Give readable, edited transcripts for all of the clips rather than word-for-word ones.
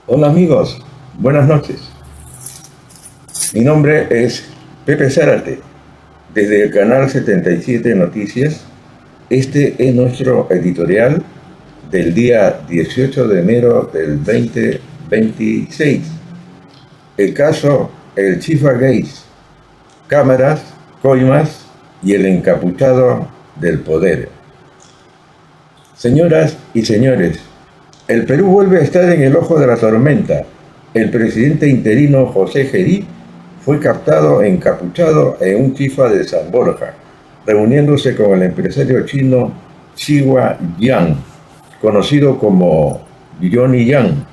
Hola amigos, buenas noches. Mi nombre es Pepe Zárate, desde el canal 77 Noticias. Este es nuestro editorial del día 18 de enero del 2026. El caso El Chifa Gates, cámaras, coimas y el encapuchado del poder. Señoras y señores, el Perú vuelve a estar en el ojo de la tormenta. El presidente interino José Gerí fue captado encapuchado en un chifa de San Borja, reuniéndose con el empresario chino Chiwa Yang, conocido como Johnny Yang.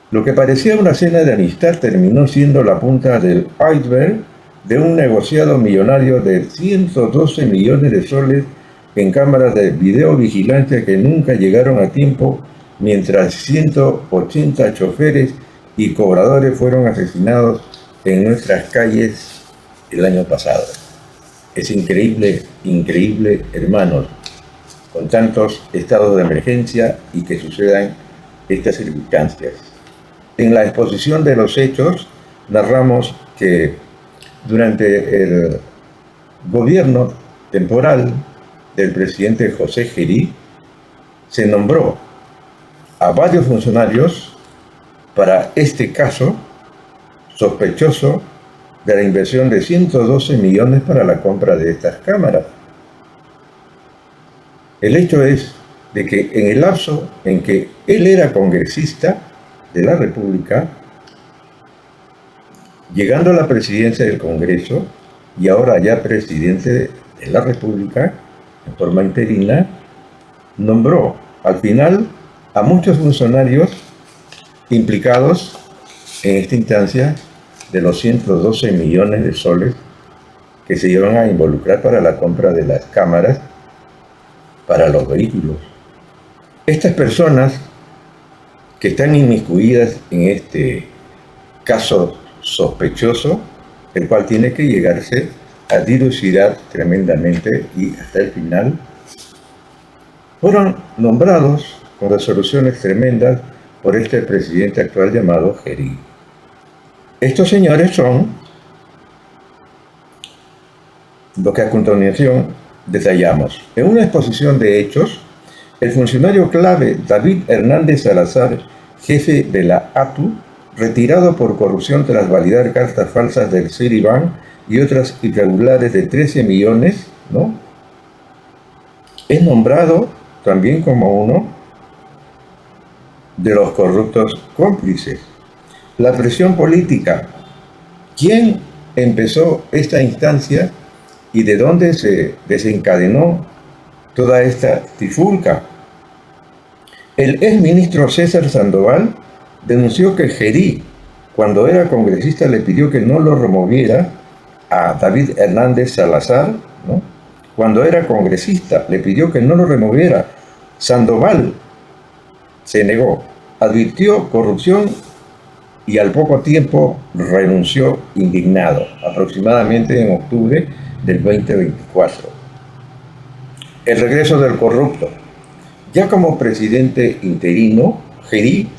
Lo que parecía una cena de amistad terminó siendo la punta del iceberg de un negociado millonario de 112 millones de soles en cámaras de videovigilancia que nunca llegaron a tiempo, mientras 180 choferes y cobradores fueron asesinados en nuestras calles el año pasado. Es increíble, increíble, hermanos, con tantos estados de emergencia y que sucedan estas circunstancias. En la exposición de los hechos narramos que durante el gobierno temporal del presidente José Gerí se nombró a varios funcionarios para este caso sospechoso de la inversión de 112 millones para la compra de estas cámaras. El hecho es de que en el lapso en que él era congresista de la República, llegando a la presidencia del Congreso y ahora ya presidente de la República, en forma interina, nombró al final a muchos funcionarios implicados en esta instancia de los 112 millones de soles que se iban a involucrar para la compra de las cámaras para los vehículos. Estas personas que están inmiscuidas en este caso sospechoso, el cual tiene que llegarse a dilucidar tremendamente y hasta el final, fueron nombrados con resoluciones tremendas por este presidente actual llamado Gerí. Estos señores son lo que a continuación detallamos. En una exposición de hechos, el funcionario clave David Hernández Salazar, jefe de la ATU, retirado por corrupción tras validar cartas falsas del Citibank y otras irregulares de 13 millones, ¿no? Es nombrado también como uno de los corruptos cómplices. La presión política. ¿Quién empezó esta instancia y de dónde se desencadenó toda esta trifulca? El exministro César Sandoval denunció que Gerí, cuando era congresista, le pidió que no lo removiera a David Hernández Salazar, ¿no? Cuando era congresista, le pidió que no lo removiera. Sandoval se negó, advirtió corrupción y al poco tiempo renunció indignado, aproximadamente en octubre del 2024. El regreso del corrupto. Ya como presidente interino, Gerí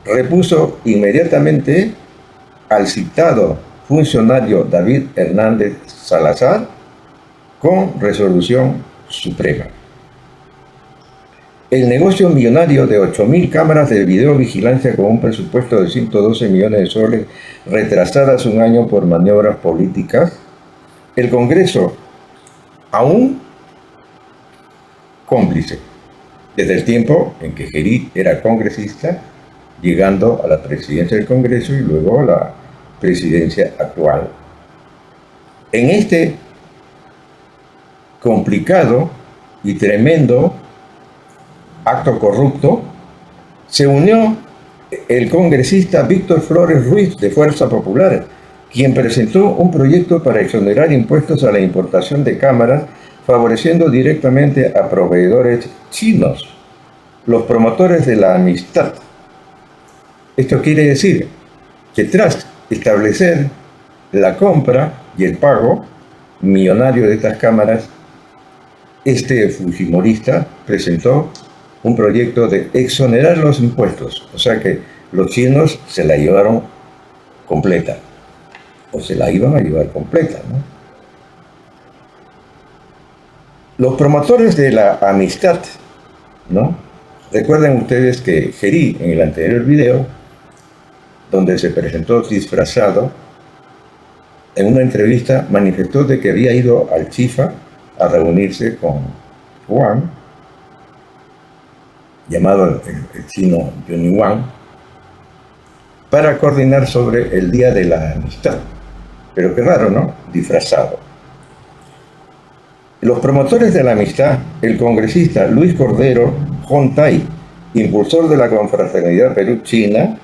repuso inmediatamente al citado funcionario David Hernández Salazar con resolución suprema. El negocio millonario de 8.000 cámaras de videovigilancia con un presupuesto de 112 millones de soles retrasadas un año por maniobras políticas. El Congreso, aún cómplice, desde el tiempo en que Gerí era congresista, llegando a la presidencia del Congreso y luego a la presidencia actual. En este complicado y tremendo acto corrupto, se unió el congresista Víctor Flores Ruiz de Fuerza Popular, quien presentó un proyecto para exonerar impuestos a la importación de cámaras, favoreciendo directamente a proveedores chinos, los promotores de la amistad. Esto quiere decir que tras establecer la compra y el pago millonario de estas cámaras, este fujimorista presentó un proyecto de exonerar los impuestos, o sea que los chinos se la llevaron completa, o se la iban a llevar completa, ¿no? Los promotores de la amistad, ¿no? Recuerden ustedes que Gerí, en el anterior video, donde se presentó disfrazado, en una entrevista manifestó de que había ido al Chifa a reunirse con Wang, llamado el chino Johnny Wang, para coordinar sobre el Día de la Amistad. Pero qué raro, ¿no? Disfrazado. Los promotores de la amistad, el congresista Luis Cordero Jontay, impulsor de la confraternidad Perú-China,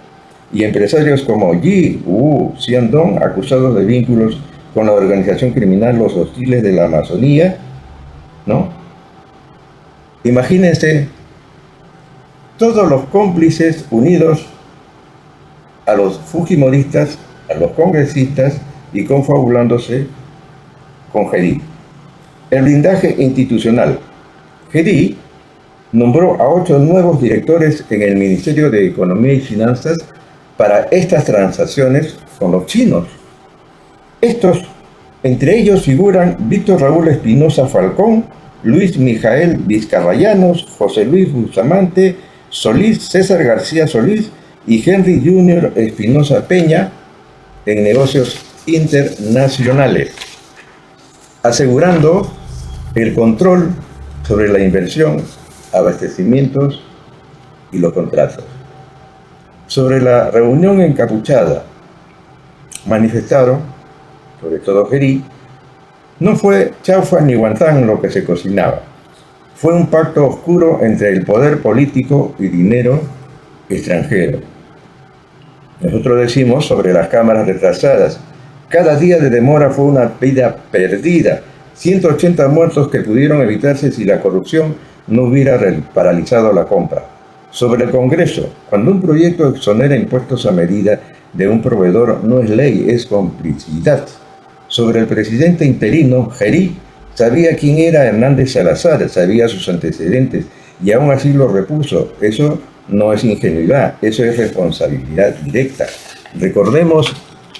y empresarios como Yi Wu Xiandong, acusados de vínculos con la organización criminal Los Hostiles de la Amazonía, ¿no? Imagínense todos los cómplices unidos a los fujimoristas, a los congresistas y confabulándose con Gerí. El blindaje institucional. Gerí nombró a 8 nuevos directores en el Ministerio de Economía y Finanzas para estas transacciones con los chinos. Estos, entre ellos figuran Víctor Raúl Espinosa Falcón, Luis Mijael Vizcarrayanos, José Luis Bustamante Solís, César García Solís y Henry Junior Espinosa Peña en negocios internacionales, asegurando el control sobre la inversión, abastecimientos y los contratos. Sobre la reunión encapuchada, manifestaron, sobre todo Gerí, no fue chaufa ni guantán lo que se cocinaba. Fue un pacto oscuro entre el poder político y dinero extranjero. Nosotros decimos sobre las cámaras retrasadas, cada día de demora fue una vida perdida, 180 muertos que pudieron evitarse si la corrupción no hubiera paralizado la compra. Sobre el Congreso, cuando un proyecto exonera impuestos a medida de un proveedor no es ley, es complicidad. Sobre el presidente interino, Gerí sabía quién era Hernández Salazar, sabía sus antecedentes y aún así lo repuso. Eso no es ingenuidad, eso es responsabilidad directa. Recordemos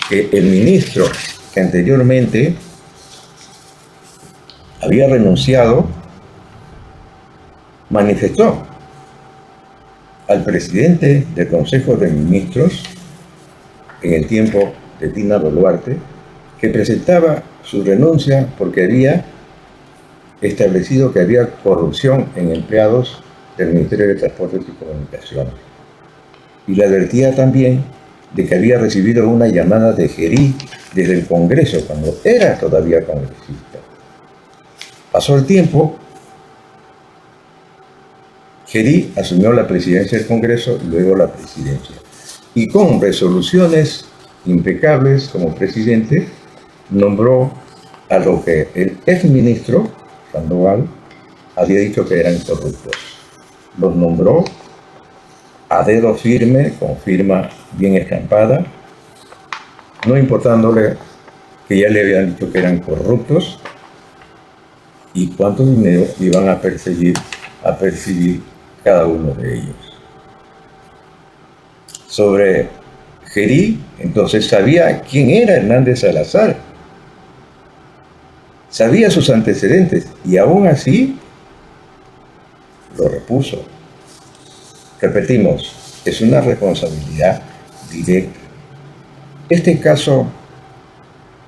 que el ministro que anteriormente había renunciado manifestó al presidente del Consejo de Ministros en el tiempo de Dina Boluarte que presentaba su renuncia porque había establecido que había corrupción en empleados del Ministerio de Transportes y Comunicaciones. Y le advertía también de que había recibido una llamada de Gerí desde el Congreso, cuando era todavía congresista. Pasó el tiempo, Gerí asumió la presidencia del Congreso y luego la presidencia. Y con resoluciones impecables como presidente, nombró a lo que el exministro Sandoval había dicho que eran corruptos. Los nombró a dedo firme, con firma bien estampada, no importándole que ya le habían dicho que eran corruptos y cuánto dinero iban a percibir cada uno de ellos. Sobre Gerí, entonces sabía quién era Hernández Salazar, sabía sus antecedentes y aún así lo repuso. Repetimos, es una responsabilidad directa. Este caso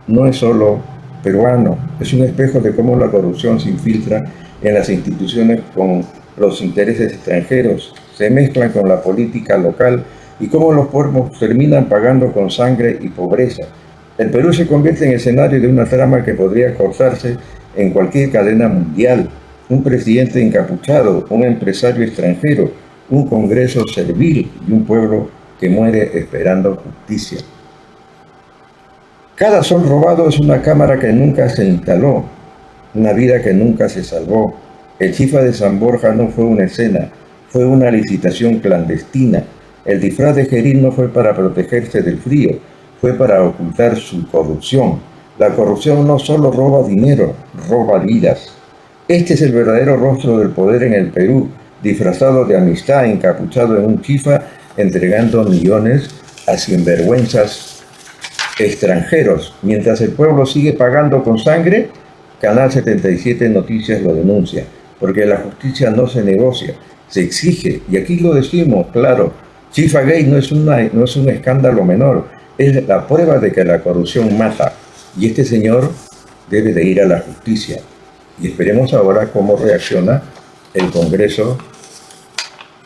no es solo peruano, es un espejo de cómo la corrupción se infiltra en las instituciones con los intereses extranjeros, se mezclan con la política local y cómo los pueblos terminan pagando con sangre y pobreza. El Perú se convierte en escenario de una trama que podría cortarse en cualquier cadena mundial. Un presidente encapuchado, un empresario extranjero, un Congreso servil y un pueblo que muere esperando justicia. Cada sol robado es una cámara que nunca se instaló, una vida que nunca se salvó. El Chifa de San Borja no fue una escena, fue una licitación clandestina. El disfraz de Gerí no fue para protegerse del frío, fue para ocultar su corrupción. La corrupción no solo roba dinero, roba vidas. Este es el verdadero rostro del poder en el Perú, disfrazado de amistad, encapuchado en un chifa, entregando millones a sinvergüenzas extranjeros. Mientras el pueblo sigue pagando con sangre, Canal 77 Noticias lo denuncia, porque la justicia no se negocia, se exige, y aquí lo decimos, claro, Chifagate no es un escándalo menor, es la prueba de que la corrupción mata, y este señor debe de ir a la justicia. Y esperemos ahora cómo reacciona el Congreso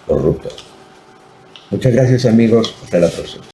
corrupto. Muchas gracias, amigos, hasta la próxima.